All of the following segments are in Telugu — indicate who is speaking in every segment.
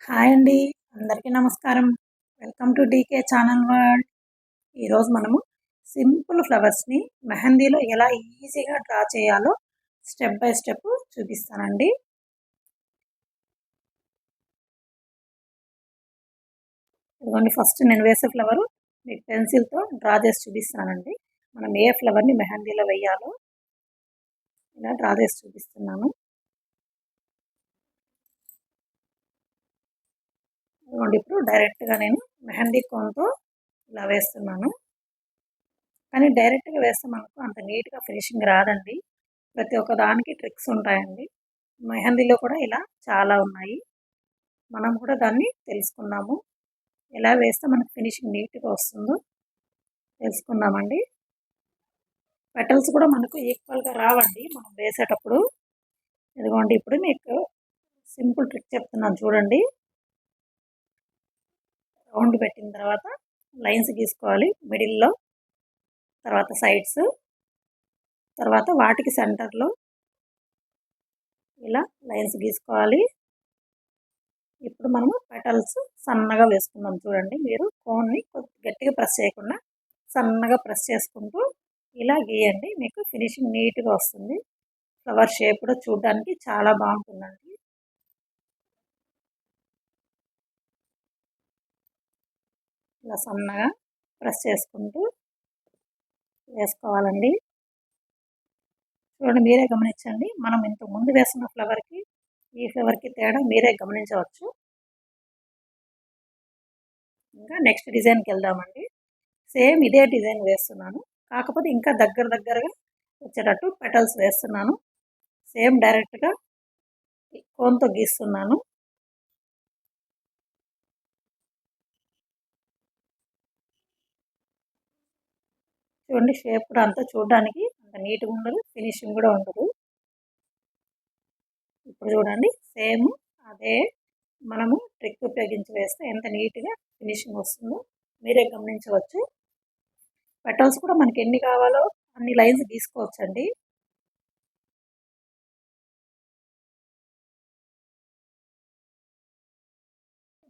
Speaker 1: హాయ్ అండి. అందరికీ నమస్కారం. Welcome to DK channel world. ఈరోజు మనము సింపుల్ ఫ్లవర్స్‌ని మెహందీలో ఎలా ఈజీగా డ్రా చేయాలో స్టెప్ బై స్టెప్ చూపిస్తానండి. ఇదిగోండి, ఫస్ట్ నేను వేసే ఫ్లవరు మీకు పెన్సిల్‌తో డ్రా చేసి చూపిస్తానండి. మనం ఏ ఫ్లవర్‌ని మెహందీలో వేయాలో ఇలా డ్రా చేసి చూపిస్తున్నాను. ఇదిగోండి, ఇప్పుడు డైరెక్ట్‌గా నేను మెహందీ కోన్‌తో ఇలా వేస్తున్నాను. కానీ డైరెక్ట్‌గా వేస్తే మనకు అంత నీట్‌గా ఫినిషింగ్ రాదండి. ప్రతి ఒక్క దానికి ట్రిక్స్ ఉంటాయండి. మెహందీలో కూడా ఇలా చాలా ఉన్నాయి. మనం కూడా దాన్ని తెలుసుకుందాము. ఎలా వేస్తే మనకు ఫినిషింగ్ నీట్‌గా వస్తుందో తెలుసుకుందామండి. పెటల్స్ కూడా మనకు ఈక్వల్‌గా రావండి మనం వేసేటప్పుడు. ఇదిగోండి, ఇప్పుడు మీకు సింపుల్ ట్రిక్ చెప్తున్నాను చూడండి. రౌండ్ పెట్టిన తర్వాత లైన్స్ గీసుకోవాలి మిడిల్‌లో, తర్వాత సైడ్స్, తర్వాత వాటికి సెంటర్‌లో ఇలా లైన్స్ గీసుకోవాలి. ఇప్పుడు మనము పెటల్స్ సన్నగా వేసుకుందాం చూడండి. మీరు కోన్ని గట్టిగా ప్రెస్ చేయకుండా సన్నగా ప్రెస్ చేసుకుంటూ ఇలా గీయండి. మీకు ఫినిషింగ్ నీట్‌గా వస్తుంది. ఫ్లవర్ షేప్ కూడా చూడడానికి చాలా బాగుంటుందండి. ఇలా సన్నగా ప్రెస్ చేసుకుంటూ వేసుకోవాలండి. చూడండి, మీరే గమనించండి. మనం ఇంతకు ముందు వేసిన ఫ్లవర్‌కి ఈ ఫ్లవర్‌కి తేడా మీరే గమనించవచ్చు. ఇంకా నెక్స్ట్ డిజైన్‌కి వెళ్దామండి. సేమ్ ఇదే డిజైన్ వేస్తున్నాను. కాకపోతే ఇంకా దగ్గరగా వచ్చేటట్టు పెటల్స్ వేస్తున్నాను. సేమ్ డైరెక్ట్‌గా కోన్‌తో గీస్తున్నాను. చూడండి, షేప్ కూడా అంతా చూడడానికి అంత నీట్‌గా ఉండదు. ఫినిషింగ్ కూడా ఉండదు. ఇప్పుడు చూడండి, సేమ్ అదే మనము ట్రిక్ ఉపయోగించి వేస్తే ఎంత నీట్‌గా ఫినిషింగ్ వస్తుందో మీరే గమనించవచ్చు. పెటల్స్ కూడా మనకి ఎన్ని కావాలో అన్ని లైన్స్ గీసుకోవచ్చండి.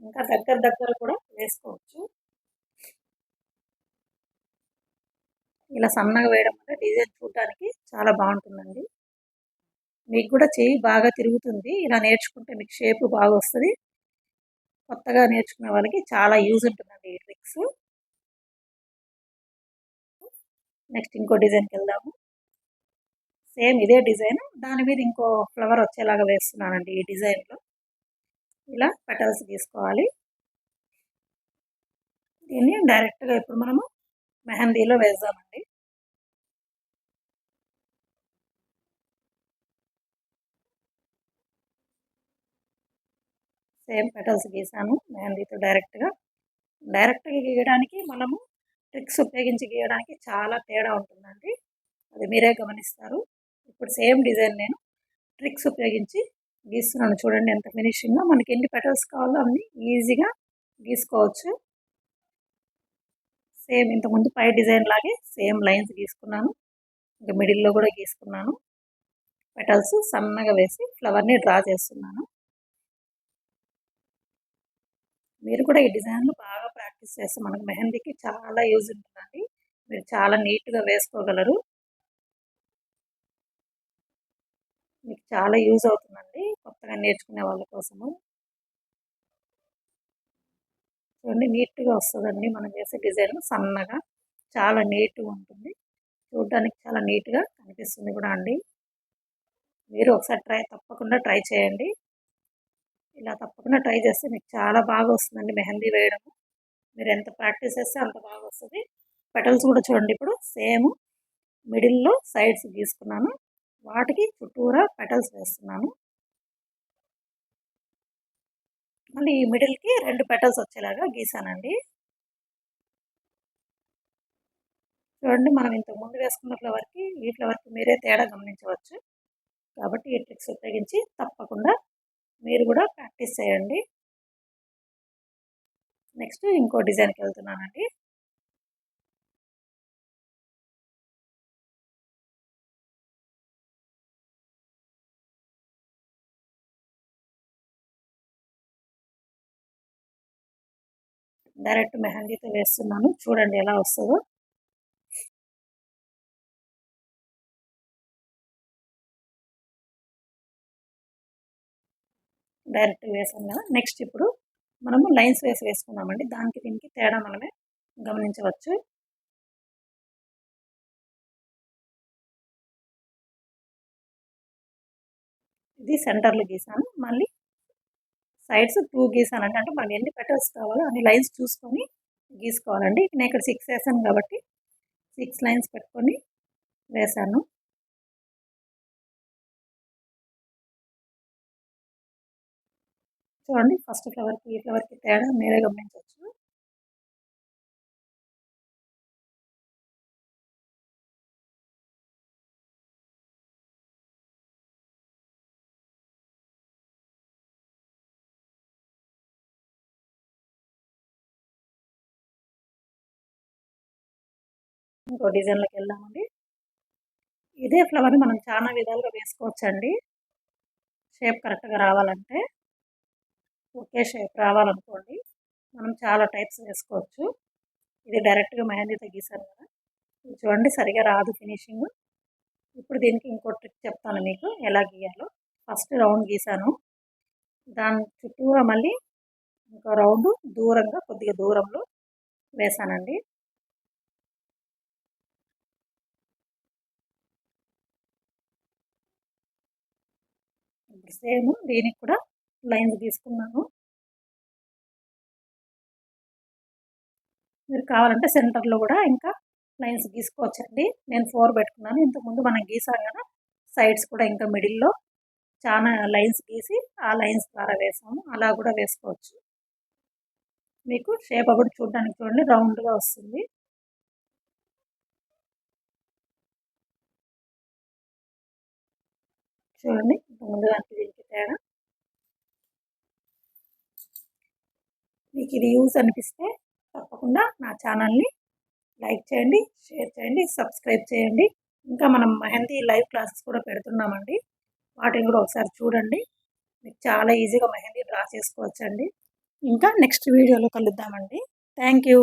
Speaker 1: ఇంకా దగ్గర కూడా వేసుకోవచ్చు. ఇలా సన్నగా వేయడం వల్ల డిజైన్ చూడడానికి చాలా బాగుంటుందండి. మీకు కూడా చెయ్యి బాగా తిరుగుతుంది. ఇలా నేర్చుకుంటే మీకు షేప్ బాగా వస్తుంది. కొత్తగా నేర్చుకునే వాళ్ళకి చాలా యూజ్ ఉంటుందండి ఈ ట్రిక్స్. నెక్స్ట్ ఇంకో డిజైన్కి వెళ్దాము. సేమ్ ఇదే డిజైన్, దాని మీద ఇంకో ఫ్లవర్ వచ్చేలాగా వేస్తున్నానండి. ఈ డిజైన్లో ఇలా పెటల్స్ తీసుకోవాలి. దీన్ని డైరెక్ట్గా ఇప్పుడు మనము మెహందీలో వేద్దామండి. సేమ్ పెటల్స్ గీసాను మెహందీతో డైరెక్ట్గా గీయడానికి మనము ట్రిక్స్ ఉపయోగించి గీయడానికి చాలా తేడా ఉంటుందండి. అది మీరే గమనిస్తారు. ఇప్పుడు సేమ్ డిజైన్ నేను ట్రిక్స్ ఉపయోగించి గీస్తున్నాను. చూడండి ఎంత ఫినిషింగ్గా, మనకి ఎన్ని పెటల్స్ కావాలో అన్ని ఈజీగా గీసుకోవచ్చు. సేమ్ ఇంతకుముందు పై డిజైన్ లాగే సేమ్ లైన్స్ గీసుకున్నాను. ఇంకా మిడిల్లో కూడా గీసుకున్నాను. పెటల్స్ సన్నగా వేసి ఫ్లవర్ని డ్రా చేస్తున్నాను. మీరు కూడా ఈ డిజైన్లు బాగా ప్రాక్టీస్ చేస్తే మనకు మెహందీకి చాలా యూజ్ ఉంటుందండి. మీరు చాలా నీట్గా వేసుకోగలరు. మీకు చాలా యూజ్ అవుతుందండి కొత్తగా నేర్చుకునే వాళ్ళ కోసము. చూడండి, నీట్గా వస్తుందండి మనం వేసే డిజైన్ సన్నగా చాలా నీట్గా ఉంటుంది. చూడడానికి చాలా నీట్గా కనిపిస్తుంది కూడా అండి. మీరు ఒకసారి తప్పకుండా ట్రై చేయండి. ఇలా తప్పకుండా ట్రై చేస్తే మీకు చాలా బాగా వస్తుందండి మెహందీ వేయడము. మీరు ఎంత ప్రాక్టీస్ చేస్తే అంత బాగా వస్తుంది. పెటల్స్ కూడా చూడండి, ఇప్పుడు సేమ్ మిడిల్లో సైడ్స్ గీసుకున్నాను. వాటికి చుట్టూరా పెటల్స్ వేస్తున్నాను. మళ్ళీ ఈ మిడిల్కి 2 పెటల్స్ వచ్చేలాగా గీసానండి. చూడండి, మనం ఇంతకు ముందు వేసుకున్న ఫ్లవర్కి ఈ ఫ్లవర్కి మీరే తేడా గమనించవచ్చు. కాబట్టి ఈ ట్రిక్స్ ఉపయోగించి తప్పకుండా మీరు కూడా ప్రాక్టీస్ చేయండి. నెక్స్ట్ ఇంకో డిజైన్కి వెళ్తున్నానండి. డైరెక్ట్ మెహందీతో వేస్తున్నాను. చూడండి ఎలా వస్తుందో. డైరెక్ట్ వేసాం కదా. నెక్స్ట్ ఇప్పుడు మనము లైన్స్ వేసుకున్నామండి. దానికి దీనికి తేడా మనమే గమనించవచ్చు. ఇది సెంటర్లో గీసాను. మళ్ళీ సైడ్స్ 2 గీసానండి. అంటే మనం ఎన్ని పెటల్స్ కావాలో అన్ని లైన్స్ చూసుకొని గీసుకోవాలండి. నేను ఇక్కడ 6 వేసాను కాబట్టి 6 లైన్స్ పెట్టుకొని వేసాను. చూడండి ఫస్ట్ ఫ్లవర్కి ఈ ఫ్లవర్కి తేడా మీరే గమనించవచ్చు. ఇంకో డిజైన్లోకి వెళ్దామండి. ఇదే ఫ్లవర్ని మనం చాలా విధాలుగా వేసుకోవచ్చండి. షేప్ కరెక్ట్గా రావాలంటే, ఒకే షేప్ రావాలనుకోండి మనం చాలా టైప్స్ వేసుకోవచ్చు. ఇది డైరెక్ట్గా మెహందీతో గీసాను కదా. చూడండి సరిగా రాదు ఫినిషింగ్. ఇప్పుడు దీనికి ఇంకో ట్రిక్ చెప్తాను మీకు ఎలా గీయాలో. ఫస్ట్ రౌండ్ గీసాను. దాని చుట్టూరా మళ్ళీ ఇంకో రౌండ్ దూరంగా కొద్దిగా దూరంలో వేసానండి. ఇప్పుడు సేమ్ దీనికి కూడా లైన్స్ తీసుకున్నాను. మీరు కావాలంటే సెంటర్లో కూడా ఇంకా లైన్స్ గీసుకోవచ్చండి. నేను 4 పెట్టుకున్నాను. ఇంతకుముందు మనం గీసాం కదా, సైడ్స్ కూడా ఇంకా మిడిల్లో చాలా లైన్స్ గీసి ఆ లైన్స్ ద్వారా వేసాము. అలా కూడా వేసుకోవచ్చు. మీకు షేప్ అప్పుడు చూడడానికి చూడండి రౌండ్గా వస్తుంది. చూడండి ముందు దానికి దీనికి తేడా. మీకు ఇది యూజ్ అనిపిస్తే తప్పకుండా నా ఛానల్ని లైక్ చేయండి, షేర్ చేయండి, సబ్స్క్రైబ్ చేయండి. ఇంకా మనం మెహందీ లైవ్ క్లాసెస్ కూడా పెడుతున్నామండి. వాటిని కూడా ఒకసారి చూడండి. మీకు చాలా ఈజీగా మెహందీ డ్రా చేసుకోవచ్చండి. ఇంకా నెక్స్ట్ వీడియోలో కలుద్దామండి. Thank you.